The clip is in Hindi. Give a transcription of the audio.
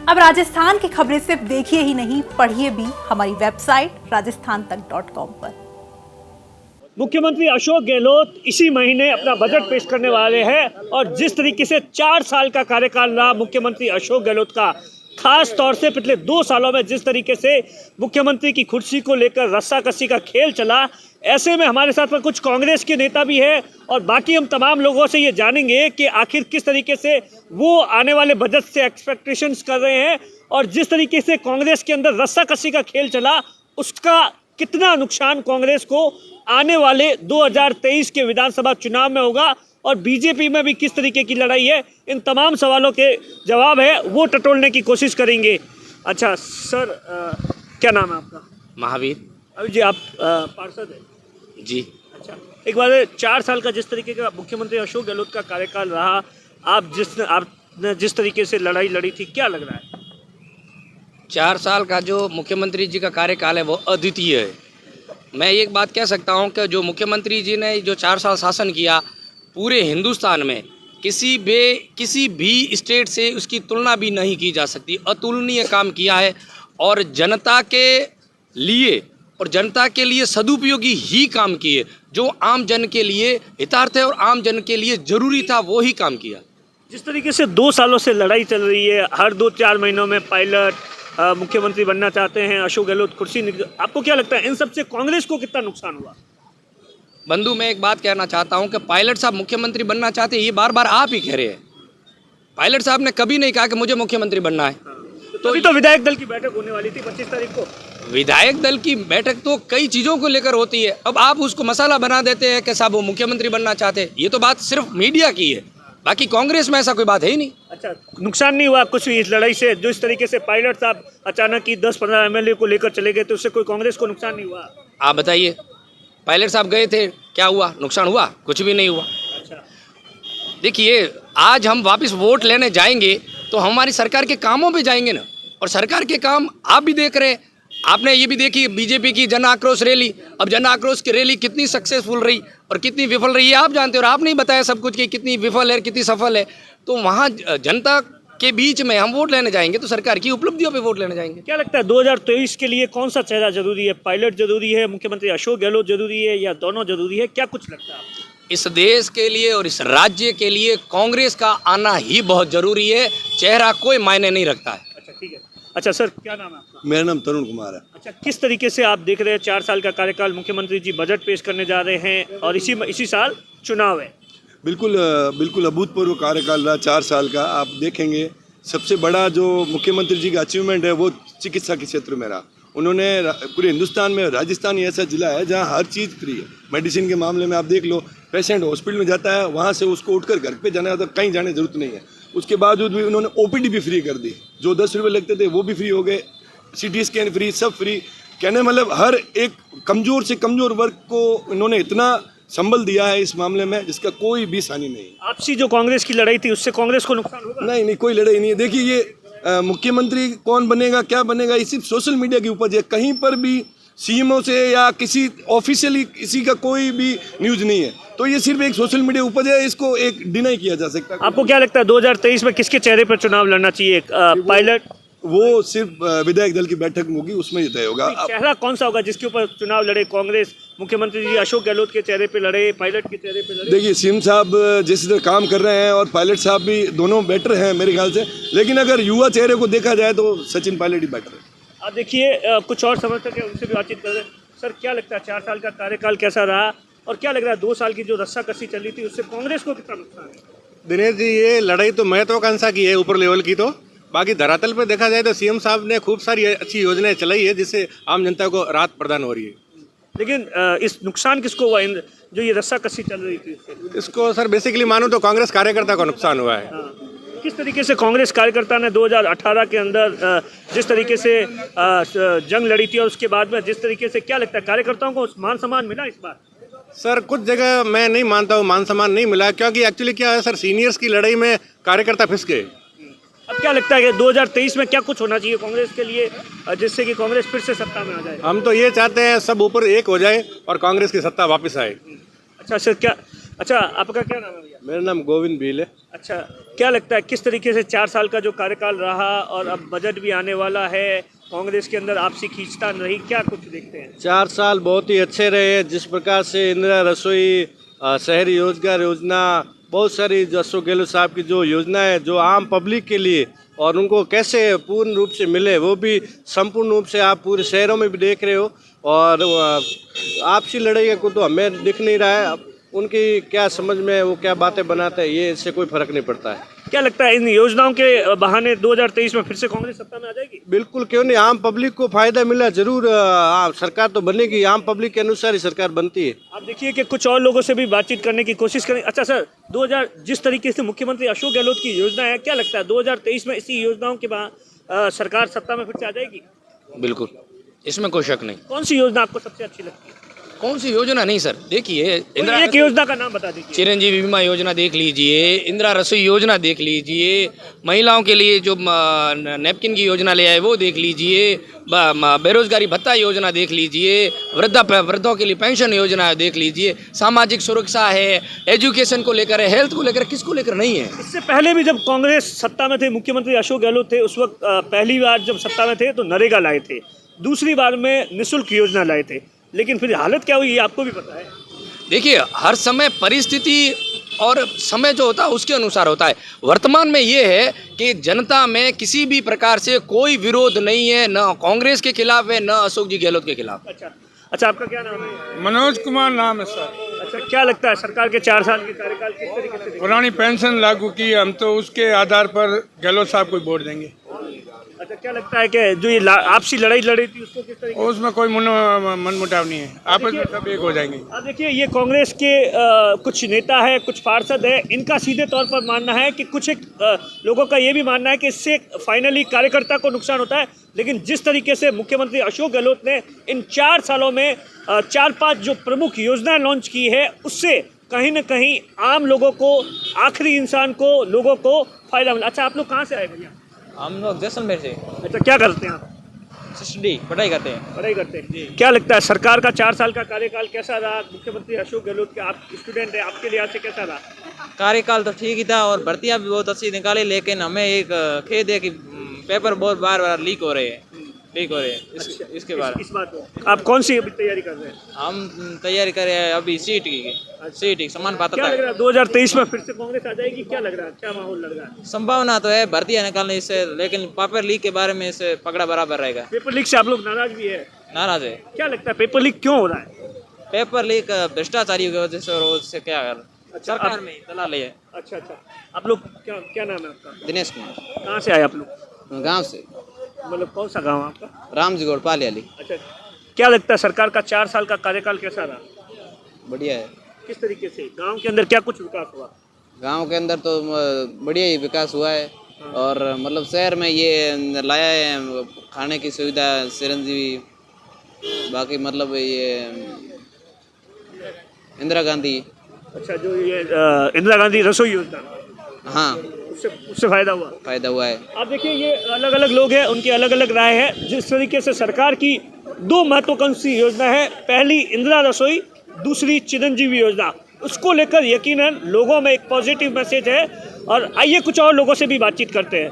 अब राजस्थान की खबरें सिर्फ देखिए ही नहीं, पढ़िए भी हमारी वेबसाइट rajasthantak.com पर। मुख्यमंत्री अशोक गहलोत इसी महीने अपना बजट पेश करने वाले हैं और जिस तरीके से 4 साल का कार्यकाल रहा मुख्यमंत्री अशोक गहलोत का, खास तौर से पिछले 2 सालों में जिस तरीके से मुख्यमंत्री की कुर्सी को लेकर रस्साकसी का खेल चला, ऐसे में हमारे साथ में कुछ कांग्रेस के नेता भी हैं और बाकी हम तमाम लोगों से ये जानेंगे कि आखिर किस तरीके से वो आने वाले बजट से एक्सपेक्टेशंस कर रहे हैं और जिस तरीके से कांग्रेस के अंदर रस्साकसी का खेल चला उसका कितना नुकसान कांग्रेस को आने वाले 2023 के विधानसभा चुनाव में होगा और बीजेपी में भी किस तरीके की लड़ाई है। इन तमाम सवालों के जवाब है वो टटोलने की कोशिश करेंगे। अच्छा सर, क्या नाम है आपका? महावीर। अभी जी आप पार्षद हैं जी। अच्छा, एक बार 4 साल का जिस तरीके का मुख्यमंत्री अशोक गहलोत का कार्यकाल रहा, आपने जिस तरीके से लड़ाई लड़ी थी, क्या लग रहा है? 4 साल का जो मुख्यमंत्री जी का कार्यकाल है वो अद्वितीय है। मैं एक बात कह सकता हूं कि जो मुख्यमंत्री जी ने जो 4 साल शासन किया, पूरे हिंदुस्तान में किसी भी स्टेट से उसकी तुलना भी नहीं की जा सकती। अतुलनीय काम किया है और जनता के लिए सदुपयोगी ही काम किए। जो आम जन के लिए हितार्थ है और आम जन के लिए ज़रूरी था वो ही काम किया। जिस तरीके से 2 सालों से लड़ाई चल रही है, हर 2-4 महीनों में पायलट मुख्यमंत्री बनना चाहते हैं, अशोक गहलोत कुर्सी आपको क्या लगता है इन सबसे कांग्रेस को कितना नुकसान हुआ? बंधु, मैं एक बात कहना चाहता हूं कि पायलट साहब मुख्यमंत्री बनना चाहते हैं, ये बार बार आप ही कह रहे हैं। पायलट साहब ने कभी नहीं कहा कि मुझे मुख्यमंत्री बनना है। तो विधायक दल की बैठक होने वाली थी 25 तारीख को। विधायक दल की बैठक तो कई चीज़ों को लेकर होती है। अब आप उसको मसाला बना देते हैं कि साहब वो मुख्यमंत्री बनना चाहते हैं। ये तो बात सिर्फ मीडिया की है, बाकी कांग्रेस में ऐसा कोई बात है ही नहीं। अच्छा, नुकसान नहीं हुआ कुछ भी इस लड़ाई से? जो इस तरीके से पायलट साहब अचानक ही 10-15 एमएलए को लेकर चले गए तो उससे कोई कांग्रेस को नुकसान नहीं हुआ? आप बताइए, पायलट साहब गए थे, क्या हुआ? नुकसान हुआ? कुछ भी नहीं हुआ। अच्छा, देखिए, आज हम वापस वोट लेने जाएंगे तो हमारी सरकार के कामों पे जाएंगे ना, और सरकार के काम आप भी देख रहे हैं। आपने ये भी देखी बीजेपी की जन आक्रोश रैली। अब जन आक्रोश की रैली कितनी सक्सेसफुल रही और कितनी विफल रही है आप जानते हो, और आपने ही बताया सब कुछ कि कितनी विफल है कितनी सफल है। तो वहाँ जनता के बीच में हम वोट लेने जाएंगे तो सरकार की उपलब्धियों पे वोट लेने जाएंगे। क्या लगता है 2023 के लिए कौन सा चेहरा जरूरी है? पायलट जरूरी है, मुख्यमंत्री अशोक गहलोत जरूरी है, या दोनों जरूरी है? क्या कुछ लगता है आपको? इस देश के लिए और इस राज्य के लिए कांग्रेस का आना ही बहुत जरूरी है। चेहरा कोई मायने नहीं रखता है। अच्छा, ठीक है। अच्छा सर, क्या नाम है आपका? मेरा नाम तरुण कुमार है। अच्छा, किस तरीके से आप देख रहे हैं 4 साल का कार्यकाल? मुख्यमंत्री जी बजट पेश करने जा रहे हैं और इसी साल चुनाव है। बिल्कुल अभूतपूर्व कार्यकाल रहा 4 साल का। आप देखेंगे सबसे बड़ा जो मुख्यमंत्री जी का अचीवमेंट है वो चिकित्सा के क्षेत्र में रहा। उन्होंने पूरे हिंदुस्तान में, राजस्थान ही ऐसा जिला है जहाँ हर चीज़ फ्री है। मेडिसिन के मामले में आप देख लो, पेशेंट हॉस्पिटल में जाता है, वहाँ से उसको उठकर घर पे जाना होता है, कहीं जाने की जरूरत नहीं है। उसके बावजूद भी उन्होंने ओपीडी भी फ्री कर दी। जो 10 रुपये लगते थे वो भी फ्री हो गए, सीटी स्कैन फ्री, सब फ्री। कहने मतलब हर एक कमज़ोर से कमज़ोर वर्ग को इन्होंने इतना संबल दिया है इस मामले में जिसका कोई भी सानी नहीं है। आपसी जो कांग्रेस की लड़ाई थी उससे कांग्रेस को नुकसान होगा? नहीं, कोई लड़ाई नहीं है। देखिए, ये मुख्यमंत्री कौन बनेगा, क्या बनेगा, ये सिर्फ सोशल मीडिया की उपज है। कहीं पर भी सीएमओ से या किसी ऑफिशियली किसी का कोई भी न्यूज़ नहीं है। तो ये सिर्फ एक सोशल मीडिया उपज है, इसको एक डिनाई किया जा सकता है। आपको क्या लगता है 2023 में किसके चेहरे पर चुनाव लड़ना चाहिए? पायलट? वो सिर्फ विधायक दल की बैठक होगी, उसमें ही तय होगा। चेहरा कौन सा होगा जिसके ऊपर चुनाव लड़े? कांग्रेस मुख्यमंत्री जी अशोक गहलोत के चेहरे पे लड़े, पायलट के चेहरे पे लड़े? देखिए, सीएम साहब जिस तरह काम कर रहे हैं और पायलट साहब भी, दोनों बेटर हैं मेरे ख्याल से। लेकिन अगर युवा चेहरे को देखा जाए तो सचिन पायलट ही बेटर है। आप देखिए, कुछ और समर्थक है, उनसे भी बातचीत कर रहे हैं। सर, क्या लगता है 4 साल का कार्यकाल कैसा रहा और क्या लग रहा है 2 साल की जो रस्साकसी चली थी उससे कांग्रेस को कितना नुकसान है? दिनेश जी, ये लड़ाई तो महत्वाकांक्षा की है ऊपर लेवल की, तो बाकी धरातल पे देखा जाए तो सीएम साहब ने खूब सारी अच्छी योजनाएं चलाई है जिससे आम जनता को राहत प्रदान हो रही है। लेकिन इस नुकसान किसको हुआ जो ये रस्साकसी चल रही थी? इसको सर बेसिकली मानो तो कांग्रेस कार्यकर्ता को नुकसान हुआ है। किस तरीके से कांग्रेस कार्यकर्ता ने 2018 के अंदर जिस तरीके से जंग लड़ी थी और उसके बाद में जिस तरीके से, क्या लगता है कार्यकर्ताओं को मान सम्मान मिला इस बार? सर, कुछ जगह मैं नहीं मानता हूँ मान सम्मान नहीं मिला, क्योंकि एक्चुअली क्या है सर, सीनियर्स की लड़ाई में कार्यकर्ता फिस गए। अब क्या लगता है कि 2023 में क्या कुछ होना चाहिए कांग्रेस के लिए जिससे कि कांग्रेस फिर से सत्ता में आ जाए? हम तो ये चाहते हैं सब ऊपर एक हो जाए और कांग्रेस की सत्ता वापस आए। अच्छा सर, अच्छा आपका क्या नाम है भैया? मेरा नाम गोविंद भील है। अच्छा, क्या लगता है किस तरीके से 4 साल का जो कार्यकाल रहा और अब बजट भी आने वाला है, कांग्रेस के अंदर आपसी खींचतान रही, क्या कुछ देखते हैं? 4 साल बहुत ही अच्छे रहे। जिस प्रकार से इंदिरा रसोई, शहरी रोजगार योजना, बहुत सारी जो अशोक गहलोत साहब की जो योजना है जो आम पब्लिक के लिए और उनको कैसे पूर्ण रूप से मिले, वो भी संपूर्ण रूप से आप पूरे शहरों में भी देख रहे हो। और आपसी लड़ाई को तो हमें दिख नहीं रहा है, उनकी क्या समझ में वो क्या बातें बनाते हैं, ये इससे कोई फर्क नहीं पड़ता है। क्या लगता है इन योजनाओं के बहाने 2023 में फिर से कांग्रेस सत्ता में आ जाएगी? बिल्कुल, क्यों नहीं, आम पब्लिक को फायदा मिला जरूर। सरकार तो बनेगी, आम पब्लिक के अनुसार ही सरकार बनती है। आप देखिए कि कुछ और लोगों से भी बातचीत करने की कोशिश करें। अच्छा सर, 2000 जिस तरीके से मुख्यमंत्री अशोक गहलोत की योजना है, क्या लगता है 2023 में इसी योजनाओं के बाद सरकार सत्ता में फिर से आ जाएगी? बिल्कुल, इसमें कोई शक नहीं। कौन सी योजना आपको सबसे अच्छी लगती है? कौन सी योजना नहीं सर, देखिए कोई एक योजना का नाम बता दीजिए। चिरंजीवी बीमा योजना देख लीजिए, इंदिरा रसोई योजना देख लीजिए, महिलाओं के लिए जो नैपकिन की योजना ले आए वो देख लीजिए, बेरोजगारी भत्ता योजना देख लीजिए, वृद्धों के लिए पेंशन योजना देख लीजिए, सामाजिक सुरक्षा है, एजुकेशन को लेकर है, हेल्थ को लेकर, किसको लेकर नहीं है। इससे पहले भी जब कांग्रेस सत्ता में थे, मुख्यमंत्री अशोक गहलोत थे, उस वक्त पहली बार जब सत्ता में थे तो नरेगा लाए थे, दूसरी बार में निःशुल्क योजना लाए थे, लेकिन फिर हालत क्या हुई ये आपको भी पता है। देखिए, हर समय परिस्थिति और समय जो होता है उसके अनुसार होता है। वर्तमान में ये है कि जनता में किसी भी प्रकार से कोई विरोध नहीं है, न कांग्रेस के खिलाफ है, न अशोक जी गहलोत के खिलाफ। अच्छा, आपका क्या नाम है? मनोज कुमार नाम है सर। अच्छा, क्या लगता है सरकार के 4 साल के कार्यकाल किस तरीके से देखते पुरानी पेंशन लागू की, हम तो उसके आधार पर गहलोत साहब को वोट देंगे। हैं? अच्छा, क्या लगता है कि जो ये आपसी लड़ाई लड़ी थी उसको किस तरीके उसमें कोई मनमुटाव नहीं है, आपस में सब एक हो जाएंगे। अब देखिए, ये कांग्रेस के कुछ नेता है, कुछ पार्षद है, इनका सीधे तौर पर मानना है कि कुछ एक लोगों का ये भी मानना है कि इससे फाइनली कार्यकर्ता को नुकसान होता है। लेकिन जिस तरीके से मुख्यमंत्री अशोक गहलोत ने इन 4 सालों में 4-5 जो प्रमुख योजनाएं लॉन्च की है, उससे कहीं ना कहीं आम लोगों को, आखिरी इंसान को, लोगों को फायदा मिला। अच्छा, आप लोग कहाँ से आए भैया? हम लोग जैसलमेर से अच्छा, क्या करते हैं आप? स्टडी पढ़ाई करते हैं। पढ़ाई करते हैं। क्या लगता है सरकार का 4 साल का कार्यकाल कैसा रहा? मुख्यमंत्री अशोक गहलोत के, आप स्टूडेंट हैं, आपके लिहाज से कैसा रहा? कार्यकाल तो ठीक ही था और भर्तियां भी बहुत अच्छी निकाली, लेकिन हमें एक खेद है कि पेपर बहुत बार बार लीक हो रहे हैं। इसके बाद इस बात को आप कौन सी अभी तैयारी कर रहे हैं? हम तैयारी कर रहे हैं अभी सीट की समान क्या पात्रता। लग रहा है 2023 में फिर से कांग्रेस आ जाएगी? क्या लग रहा है, क्या माहौल लग रहा है? संभावना तो है भर्तियां निकालने से, लेकिन पेपर लीक के बारे में इससे पकड़ा बराबर रहेगा। पेपर लीक से आप लोग नाराज भी है? नाराज है। क्या लगता है पेपर लीक क्यों हो रहा है? पेपर लीक भ्रष्टाचारियों की वजह से, और उससे क्या कर अच्छा, सरकार में दलाल है। अच्छा, आप लोग क्या नाम है आपका? दिनेश कुमार, कहाँ से आए आप लोग? गाँव से। मतलब कौन सा गाँव आपका? रामजी गौड़ पालियाली। अच्छा, क्या लगता है सरकार का 4 साल का कार्यकाल कैसा रहा? बढ़िया है। किस तरीके से गांव के अंदर क्या कुछ विकास हुआ? गांव के अंदर तो बढ़िया ही विकास हुआ है, और मतलब शहर में ये लाया है खाने की सुविधा, चिरंजीवी, बाकी मतलब ये इंदिरा गांधी। अच्छा, जो ये इंदिरा गांधी रसोई योजना, हाँ, उससे फायदा हुआ है। आप देखिए, ये अलग अलग लोग हैं, उनकी अलग अलग राय है। जिस तरीके से सरकार की 2 महत्वाकांक्षी योजना है, पहली इंदिरा रसोई, दूसरी चिरंजीवी योजना, उसको लेकर यकीनन लोगों में एक पॉजिटिव मैसेज है। और आइए कुछ और लोगों से भी बातचीत करते हैं।